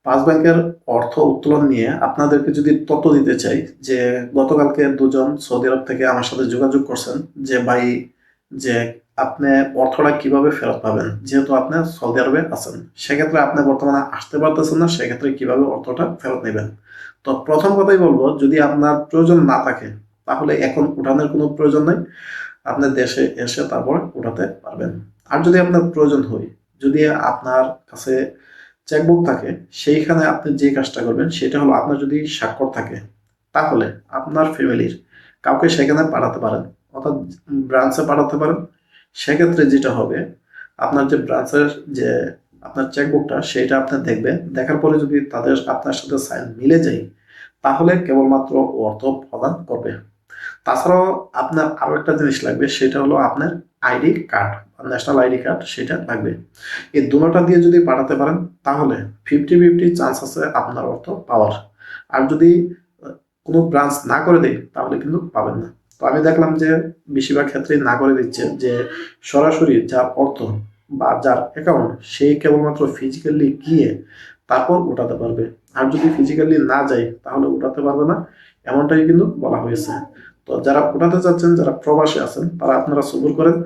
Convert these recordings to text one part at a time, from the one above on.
পাঁচ ব্যাংকের অর্থ উত্তোলন নিয়ে আপনাদেরকে যদি তথ্য দিতে চাই, যে গতকালকে দুজন সৌদি আরব থেকে আমার সাথে যোগাযোগ করছেন যে ভাই, যে আপনি অর্থটা কিভাবে ফেরত পাবেন, যেহেতু আপনি সৌদি আরবে আছেন, সেক্ষেত্রে আপনি বর্তমানে আসতে পারতেছেন না, সেক্ষেত্রে কিভাবে অর্থটা ফেরত নেবেন। তো প্রথম কথাই বলবো, যদি আপনার প্রয়োজন না থাকে তাহলে এখন উঠানোর কোনো প্রয়োজন নেই, আপনি দেশে এসে তারপরে উঠাতে পারবেন। আর যদি আপনার প্রয়োজন হয়, যদি আপনার কাছে চেকবুক থাকে, সেইখানে আপনি যে কাজটা করবেন সেটা হলো, আপনার যদি স্বাক্ষর থাকে তাহলে আপনার ফ্যামিলির কাউকে সেখানে পাঠাতে পারেন, অর্থাৎ ব্রাঞ্চে পাঠাতে পারেন। সেক্ষেত্রে যেটা হবে, আপনার যে ব্রাঞ্চের যে আপনার চেকবুকটা সেটা আপনি দেখবেন, দেখার পরে যদি তাদের আপনার সাথে সাইন মিলে যায় তাহলে কেবলমাত্র অর্থ প্রদান করবে। তাছাড়াও আপনার আরো একটা জিনিস লাগবে, সেটা হলো আপনার ID card, national ID card, সেটা লাগবে। এই দুটোটা দিয়ে যদি পাঠাতে পারেন তাহলে 50-50 চান্স আছে আপনার অর্থ পাওয়ার। আর যদি কোনো ব্রাঞ্চ না করে দেয় তাহলে কিন্তু পাবেন না। তো আমি দেখলাম যে বেশিরভাগ ক্ষেত্রেই না করে দিচ্ছে, যে সরাসরি যার অর্থ বা যার অ্যাকাউন্ট সেই কেবলমাত্র ফিজিক্যালি গিয়ে তারপর উঠাতে পারবে। আর যদি ফিজিক্যালি না যায় তাহলে উঠাতে পারবে না, এমনটাই কিন্তু বলা হয়েছে। তো যারা উঠাতে চাচ্ছেন, যারা প্রবাসে আছেন, তারা আপনারা সবুর করেন।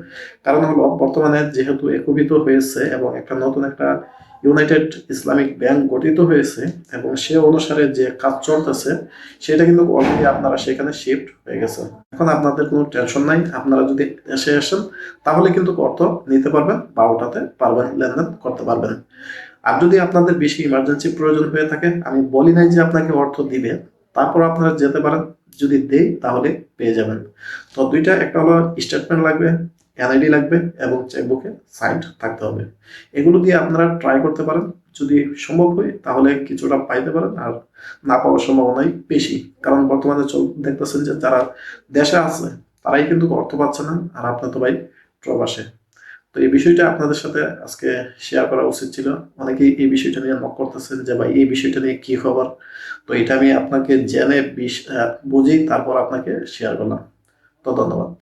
কারণ হলো, বর্তমানে যেহেতু একীভূত হয়েছে এবং একটা নতুন একটা ইউনাইটেড ইসলামিক ব্যাংক গঠিত হয়েছে এবং সে অনুসারে যে কাজ চলতেছে সেটা কিন্তু অলরেডি আপনারা সেখানে শিফট হয়ে গেছে। এখন আপনাদের কোনো টেনশন নাই, আপনারা যদি এসে আসেন তাহলে কিন্তু অর্থ নিতে পারবেন বা ওঠাতে পারবেন, লেনদেন করতে পারবেন। আর যদি আপনাদের বেশি ইমার্জেন্সি প্রয়োজন হয়ে থাকে, আমি বলি নাই যে আপনাকে অর্থ দিবে, তারপর আপনারা যেতে পারেন, যদি দেই তাহলে পেয়ে যাবেন। তো দুইটা, একটা হলো স্টেটমেন্ট লাগবে, এনআইডি লাগবে এবং চেকবুকে সাইন থাকতে হবে। এগুলো দিয়ে আপনারা ট্রাই করতে পারেন, যদি সম্ভব হয় তাহলে কিছুটা পাইতে পারেন, আর না পাওয়ার সম্ভাবনাই বেশি। কারণ বর্তমানে দেখতেছেন যে যারা দেশে আছে তারাই কিন্তু অর্থ পাচ্ছে না, আর আপনার তো ভাই প্রবাসে। তো এই বিষয়টা আপনাদের সাথে আজকে শেয়ার করা উচিত ছিল। অনেকেই এই বিষয়টা নিয়ে নক করতেছেন যে ভাই এই বিষয়টা নিয়ে কি খবর। তো এটা আমি আপনাকে জেনে বুঝেই তারপর আপনাকে শেয়ার করলাম। তো ধন্যবাদ।